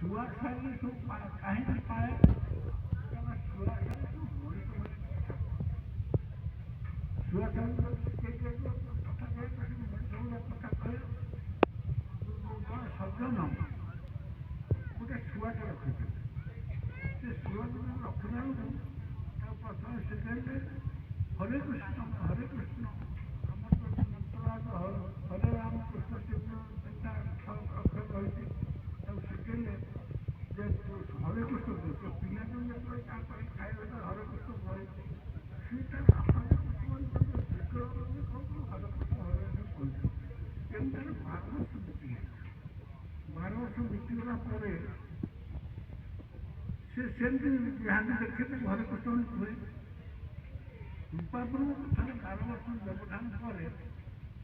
ଛୁଆ ଖାଇଲେ ସବୁ କାହିଁକି ପାଏ? କାରଣ ଛୁଆ ଖାଇଲେ ସବୁ ମଣିଷ ଛୁଆ ଖାଇଲେ କଥା କହିଲେ ମଣିଷ କଥା କହିଲେ କ'ଣ ସଜନ ଗୋଟେ ଛୁଆଟେ ରଖିଥିଲେ। ସେ ଛୁଆକୁ ରଖିଲା ବେଳକୁ ତାକୁ ପ୍ରଥମେ ଶିଖେଇଲେ ହରେ କୃଷ୍ଣ ହରେ କୃଷ୍ଣ। ଆମର ତ ମନ୍ତ୍ରରାଜ ହରେ ରାମ କୃଷ୍ଣ ତିନିଟା ଅକ୍ଷର ରହିଛି। ତାକୁ ଶିଖେଇଲେ ଯେ ହରେ କୃଷ୍ଣ ତ ପିଲାକୁ ଯେତେବେଳେ ତା ପାଇଁ ଖାଇବା ହରେ କୃଷ୍ଣ କରେ ସେ ତାର ହରେ କୃଷ୍ଣ ହରେ କୃଷ୍ଣ ହରେ କୃଷ୍ଣ କହିଛି। ଏମିତି ତାର 12 ବର୍ଷ ବିତିଯାଇଛି। 12 ବର୍ଷ ବିତିଗଲା ପରେ ସେ ସେମିତି ଯାହାକୁ ଦେଖେ ତାକୁ ହରେ କୃଷ୍ଣ କୁହେ। କୃପାପ୍ରଭୁ ଥରେ 12 ବର୍ଷ ବ୍ୟବଧାନ ପରେ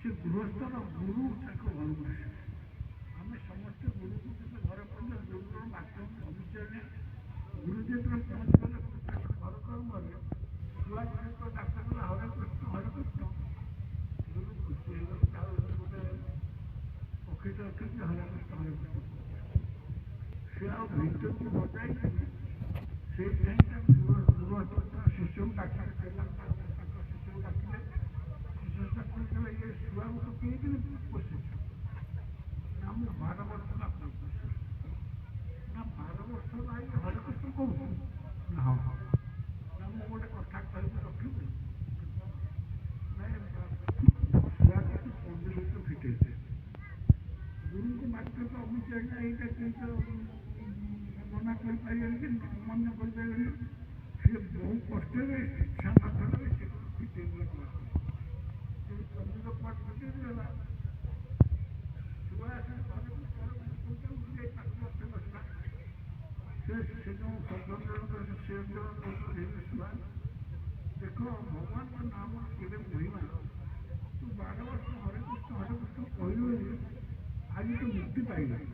ସେ ଗୃହସ୍ଥର ଗୁରୁ ତାଙ୍କ ଘରକୁ ଆସିଲେ। ଆମେ ସମସ୍ତେ ଗୁରୁକୁ ଯେତେ ଘରେ ପଡ଼ିଲେ ଗୁରୁର ବାକ୍ୟ ଅଭିଚୟ ଗୁରୁ ଯେତେବେଳେ ପହଞ୍ଚିଗଲେ ତାଙ୍କ ଘର କର୍ମରେ ଛୁଆ ଯେତେବେଳେ ଡାକ୍ତର କଲେ ହରେ କୃଷ୍ଣ ଗୁରୁ ଖୁସି ହେଇଗଲେ। ଆଉ ଗୋଟେ ପକ୍ଷୀଟେ ରଖିକି ହରେ କୃଷ୍ଣ ସେ ଆଉ ଭିତରକୁ ନ ଯାଇକି ସେଇଥିପାଇଁ ତାଙ୍କ ଶିଶୁକୁ ଡାକିଲେ ତାଙ୍କ ଶିଶୁକୁ ଡାକିଲେ। ଶିଶୁ ଡାକିଲେ ଇଏ ଛୁଆକୁ ତ କେମିତି ପୋଷିଛୁ? ନା ମୁଁ 12 ବର୍ଷ ହେଲା ପୋଷିଛି। ନା 12 ବର୍ଷ ହେଲା ହରେ କୃଷ୍ଣ କହୁଛୁ? ନା ହଁ ହଁ। ନା ମୁଁ ଗୋଟେ କଥା କହିବି ରଖିବୁ? ନାଇଁ ଛୁଆକୁ ତୁ ପଣ୍ଡିତ ଫିଟେଇছে ଗୁରୁଙ୍କୁ ମାତ୍ର ତ ଅଭିଚୟ ଏଇଟା କିନ୍ତୁ ମନା କରିପାରିବେନି କି ମନେ କରିପାରିବେନି। ସିଏ ବହୁ କଷ୍ଟରେ ଇଚ୍ଛା ମାଧ୍ୟମରେ ସେ ଫିଟେଇ ଦେଲା ଛୁଆକୁ। ସେ ପଣ୍ଡିତ କୁଆଡେ ଫିଟେଇ ଦେଲା ଛୁଆ ଆସି ଘରେ ସେ ଯେଉଁ ସଜ୍ଜନ ସେ ଛୁଆ ଦେଖ ଭଗବାନଙ୍କ ନାମର କେବେ ମହିମା ତୁ 12 ବର୍ଷ ହରେ କୃଷ୍ଣ କହିଲୁ ଆଜି ତୁ ମୁକ୍ତି ପାଇଗଲୁ।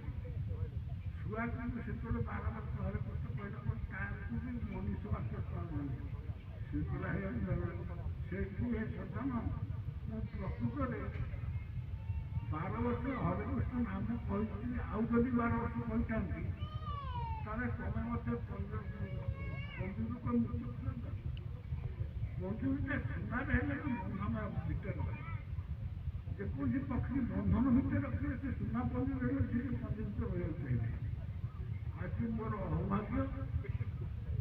ଛୁଆ କିନ୍ତୁ ସେତେବେଳେ 12 ବର୍ଷ ହରେ କୃଷ୍ଣ କହିଲା ପରେ ତାଙ୍କୁ ବି ମନୁଷ୍ୟ ବାକ୍ୟ ସେ କହିଲା ସେଇଠି ହେ ସଜ୍ଜନ ମୁଁ ପ୍ରକୃତରେ 12 ବର୍ଷ ହରେ କୃଷ୍ଣ ନାମ କହିଥିଲି। ଆଉ ଯଦି 12 ବର୍ଷ କହିଥାନ୍ତି ତାହେଲେ ତମେ ମୋତେ ପଣ୍ଡିତଙ୍କ ମୁକ୍ତି କରନ୍ତା। ପଣ୍ଡିତ ସୁନାରେ ହେଲେ ବି ବନ୍ଧନ ଭିତରେ ରହେ। ଯେକୌଣସି ପକ୍ଷୀ ବନ୍ଧନ ଭିତରେ ରଖିଲେ ସେ ସୁନା ପଣ୍ଡିତ ହେଲେ ସେ ପଣ୍ଡିତ ରହିବାକୁ ଚାହିଁବେ। ଆଜି ମୋର ଅହଭାଗ୍ୟ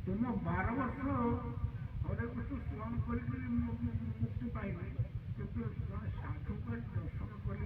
ତୁମ 12 ବର୍ଷ ହରେ କୃଷ୍ଣ ସ୍ମରଣ କରିକି ମୁକ୍ତି ପାଇଲେ କିନ୍ତୁ ଜଣେ ସାଧୁ କରି ଦର୍ଶନ କରି